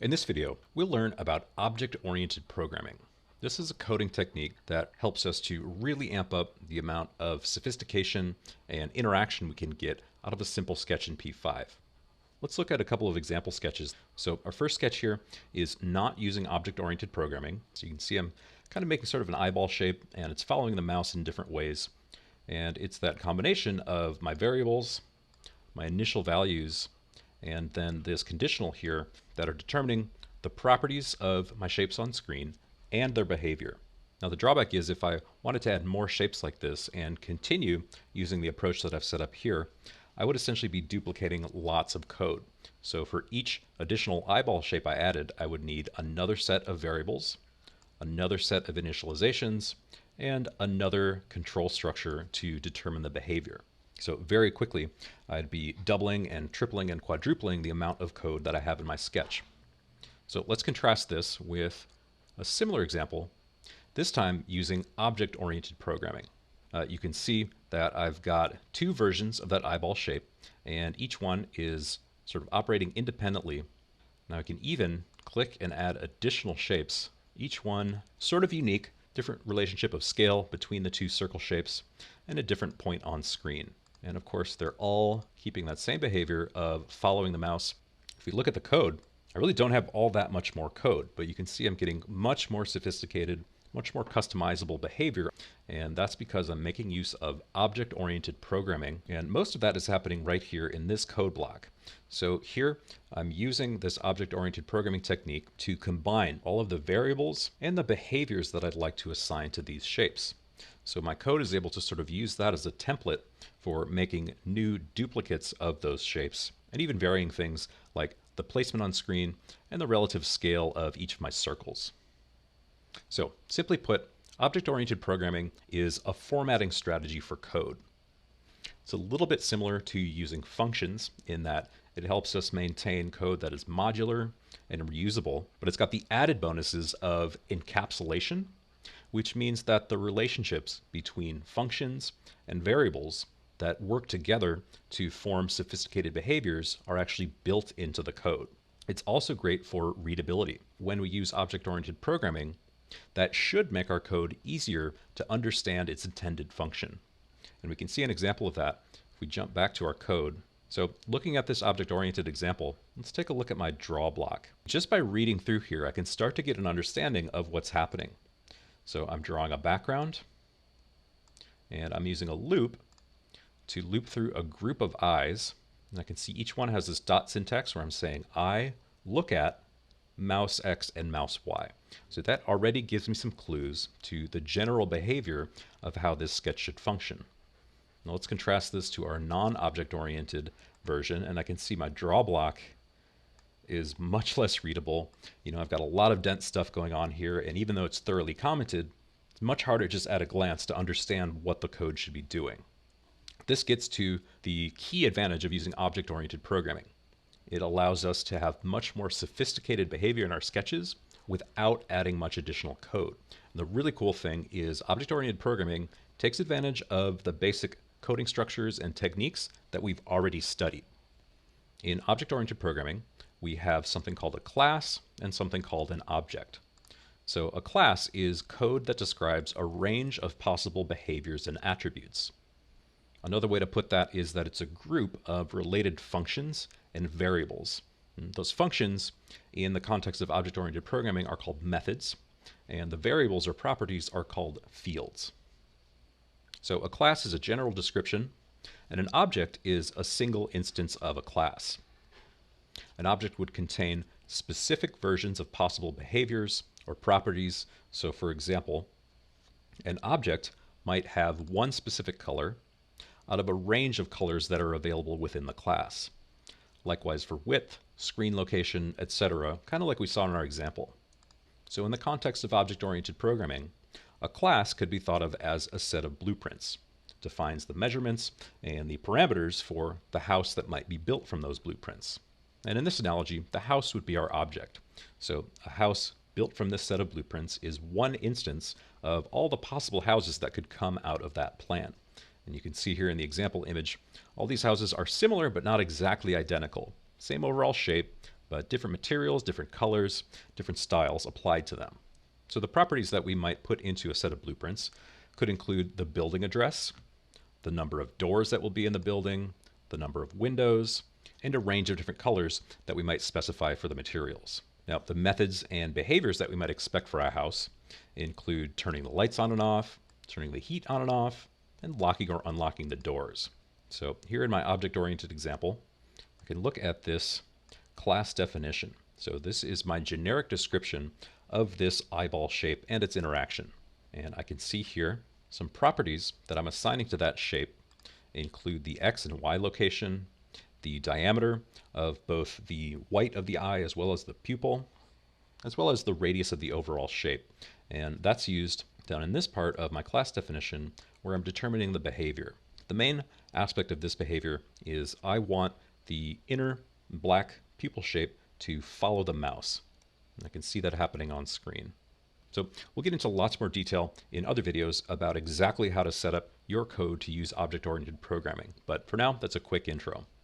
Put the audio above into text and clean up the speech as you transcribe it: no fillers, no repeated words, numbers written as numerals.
In this video, we'll learn about object-oriented programming. This is a coding technique that helps us to really amp up the amount of sophistication and interaction we can get out of a simple sketch in P5. Let's look at a couple of example sketches. So our first sketch here is not using object-oriented programming. So you can see I'm kind of making sort of an eyeball shape, and it's following the mouse in different ways. And it's that combination of my variables, my initial values, and then this conditional here that are determining the properties of my shapes on screen and their behavior. Now the drawback is if I wanted to add more shapes like this and continue using the approach that I've set up here, I would essentially be duplicating lots of code. So for each additional eyeball shape I added, I would need another set of variables, another set of initializations, and another control structure to determine the behavior. So very quickly, I'd be doubling and tripling and quadrupling the amount of code that I have in my sketch. So let's contrast this with a similar example, this time using object-oriented programming. You can see that I've got two versions of that eyeball shape, and each one is sort of operating independently. Now I can even click and add additional shapes, each one sort of unique, different relationship of scale between the two circle shapes, and a different point on screen. And of course, they're all keeping that same behavior of following the mouse. If we look at the code, I really don't have all that much more code, but you can see I'm getting much more sophisticated, much more customizable behavior. And that's because I'm making use of object-oriented programming. And most of that is happening right here in this code block. So here I'm using this object-oriented programming technique to combine all of the variables and the behaviors that I'd like to assign to these shapes. So my code is able to sort of use that as a template for making new duplicates of those shapes and even varying things like the placement on screen and the relative scale of each of my circles. So simply put, object-oriented programming is a formatting strategy for code. It's a little bit similar to using functions in that it helps us maintain code that is modular and reusable, but it's got the added bonuses of encapsulation, which means that the relationships between functions and variables that work together to form sophisticated behaviors are actually built into the code. It's also great for readability. When we use object-oriented programming, that should make our code easier to understand its intended function. And we can see an example of that if we jump back to our code. So looking at this object-oriented example, let's take a look at my draw block. Just by reading through here, I can start to get an understanding of what's happening. So I'm drawing a background, and I'm using a loop to loop through a group of eyes. And I can see each one has this dot syntax where I'm saying I look at mouse X and mouse Y. So that already gives me some clues to the general behavior of how this sketch should function. Now let's contrast this to our non-object-oriented version, and I can see my draw block is much less readable. I've got a lot of dense stuff going on here, and even though it's thoroughly commented, it's much harder just at a glance to understand what the code should be doing. This gets to the key advantage of using object-oriented programming. It allows us to have much more sophisticated behavior in our sketches without adding much additional code. And the really cool thing is object-oriented programming takes advantage of the basic coding structures and techniques that we've already studied. In object-oriented programming, we have something called a class and something called an object. So a class is code that describes a range of possible behaviors and attributes. Another way to put that is that it's a group of related functions and variables. And those functions, in the context of object-oriented programming, are called methods, and the variables or properties are called fields. So a class is a general description, and an object is a single instance of a class. An object would contain specific versions of possible behaviors or properties. So for example, an object might have one specific color out of a range of colors that are available within the class. Likewise for width, screen location, etc., kind of like we saw in our example. So in the context of object-oriented programming, a class could be thought of as a set of blueprints. It defines the measurements and the parameters for the house that might be built from those blueprints. And in this analogy, the house would be our object. So a house built from this set of blueprints is one instance of all the possible houses that could come out of that plan. And you can see here in the example image, all these houses are similar but not exactly identical. Same overall shape, but different materials, different colors, different styles applied to them. So the properties that we might put into a set of blueprints could include the building address, the number of doors that will be in the building, the number of windows, and a range of different colors that we might specify for the materials. Now, the methods and behaviors that we might expect for our house include turning the lights on and off, turning the heat on and off, and locking or unlocking the doors. So here in my object-oriented example, I can look at this class definition. So this is my generic description of this eyeball shape and its interaction. And I can see here some properties that I'm assigning to that shape include the X and Y location, the diameter of both the white of the eye as well as the pupil, as well as the radius of the overall shape. And that's used down in this part of my class definition where I'm determining the behavior. The main aspect of this behavior is I want the inner black pupil shape to follow the mouse. And I can see that happening on screen. So we'll get into lots more detail in other videos about exactly how to set up your code to use object-oriented programming. But for now, that's a quick intro.